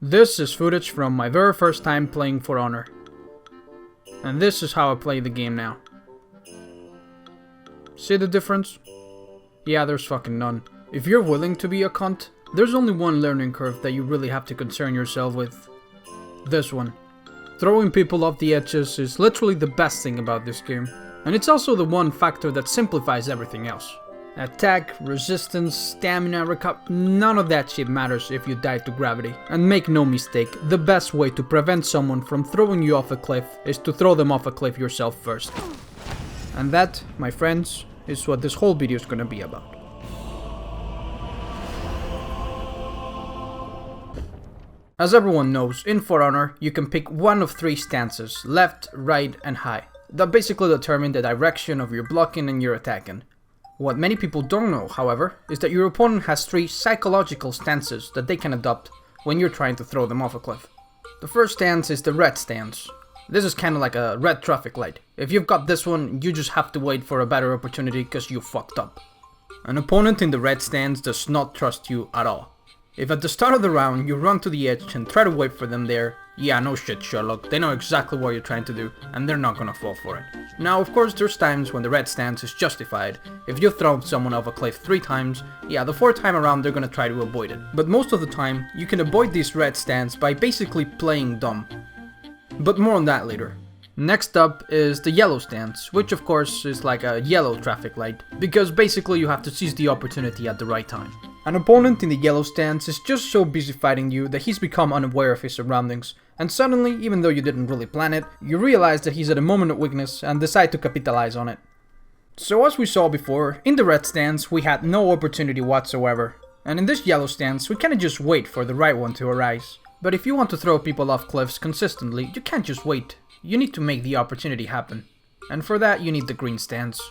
This is footage from my very first time playing For Honor. And this is how I play the game now. See the difference? Yeah, there's fucking none. If you're willing to be a cunt, there's only one learning curve that you really have to concern yourself with. This one. Throwing people off the edges is literally the best thing about this game. And it's also the one factor that simplifies everything else. Attack, resistance, stamina, none of that shit matters if you die to gravity. And make no mistake, the best way to prevent someone from throwing you off a cliff is to throw them off a cliff yourself first. And that, my friends, is what this whole video is gonna be about. As everyone knows, in For Honor, you can pick one of three stances, left, right, and high, that basically determine the direction of your blocking and your attacking. What many people don't know, however, is that your opponent has three psychological stances that they can adopt when you're trying to throw them off a cliff. The first stance is the red stance. This is kinda like a red traffic light. If you've got this one, you just have to wait for a better opportunity cause you fucked up. An opponent in the red stance does not trust you at all. If at the start of the round you run to the edge and try to wait for them there, yeah, no shit, Sherlock, they know exactly what you're trying to do, and they're not gonna fall for it. Now, of course, there's times when the red stance is justified. If you've thrown someone off a cliff 3 times, yeah, the 4th time around they're gonna try to avoid it. But most of the time, you can avoid this red stance by basically playing dumb. But more on that later. Next up is the yellow stance, which of course is like a yellow traffic light, because basically you have to seize the opportunity at the right time. An opponent in the yellow stance is just so busy fighting you that he's become unaware of his surroundings, and suddenly, even though you didn't really plan it, you realize that he's at a moment of weakness and decide to capitalize on it. So as we saw before, in the red stance we had no opportunity whatsoever, and in this yellow stance we kinda just wait for the right one to arise. But if you want to throw people off cliffs consistently, you can't just wait. You need to make the opportunity happen. And for that you need the green stance.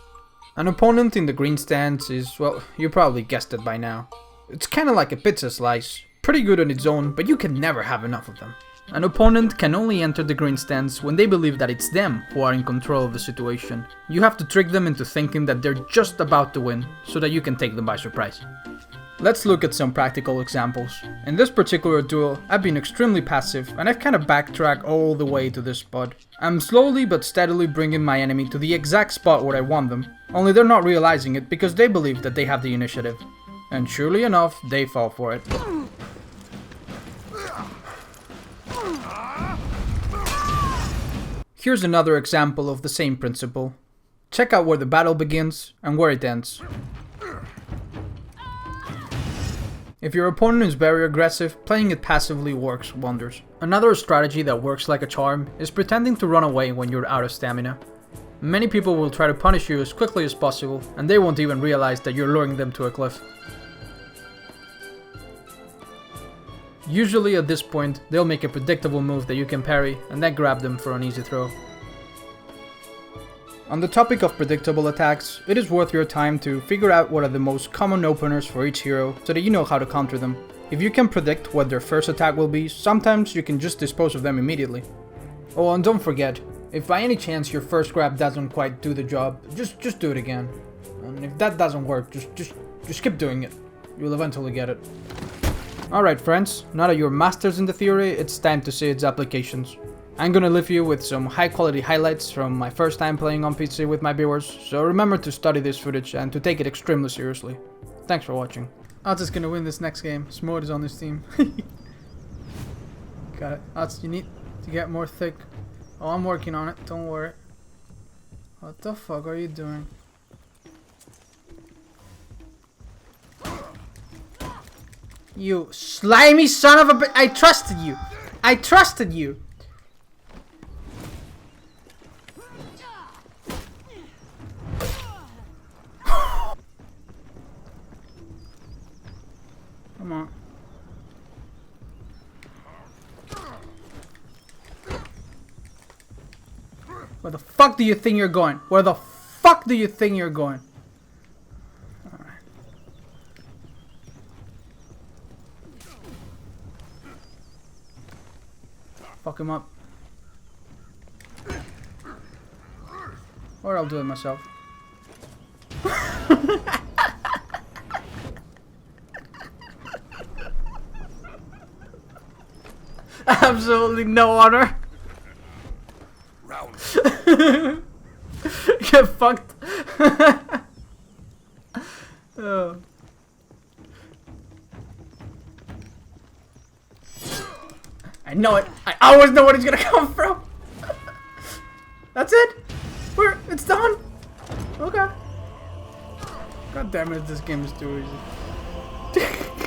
An opponent in the green stance is, well, you probably guessed it by now. It's kinda like a pizza slice, pretty good on its own, but you can never have enough of them. An opponent can only enter the green stance when they believe that it's them who are in control of the situation. You have to trick them into thinking that they're just about to win, so that you can take them by surprise. Let's look at some practical examples. In this particular duel, I've been extremely passive and I've kinda backtracked all the way to this spot. I'm slowly but steadily bringing my enemy to the exact spot where I want them, only they're not realizing it because they believe that they have the initiative. And surely enough, they fall for it. Here's another example of the same principle. Check out where the battle begins and where it ends. If your opponent is very aggressive, playing it passively works wonders. Another strategy that works like a charm is pretending to run away when you're out of stamina. Many people will try to punish you as quickly as possible, and they won't even realize that you're luring them to a cliff. Usually at this point, they'll make a predictable move that you can parry, and then grab them for an easy throw. On the topic of predictable attacks, it is worth your time to figure out what are the most common openers for each hero, so that you know how to counter them. If you can predict what their first attack will be, sometimes you can just dispose of them immediately. Oh, and don't forget, if by any chance your first grab doesn't quite do the job, just do it again. And if that doesn't work, just keep doing it. You'll eventually get it. Alright friends, now that you're masters in the theory, it's time to see its applications. I'm gonna leave you with some high quality highlights from my first time playing on PC with my viewers, so remember to study this footage and to take it extremely seriously. Thanks for watching. Oz is gonna win this next game. Smode is on this team. Got it. Oz, you need to get more thick. Oh, I'm working on it, don't worry. What the fuck are you doing? You slimy son of a bitch! I trusted you! I trusted you! Come on. Where the fuck do you think you're going? Where the fuck do you think you're going? Alright. Fuck him up. Or I'll do it myself. Absolutely no honor. Round. Get fucked. Oh. I know it. I always know what he's gonna come from. That's it. It's done. Okay. God damn it! This game is too easy.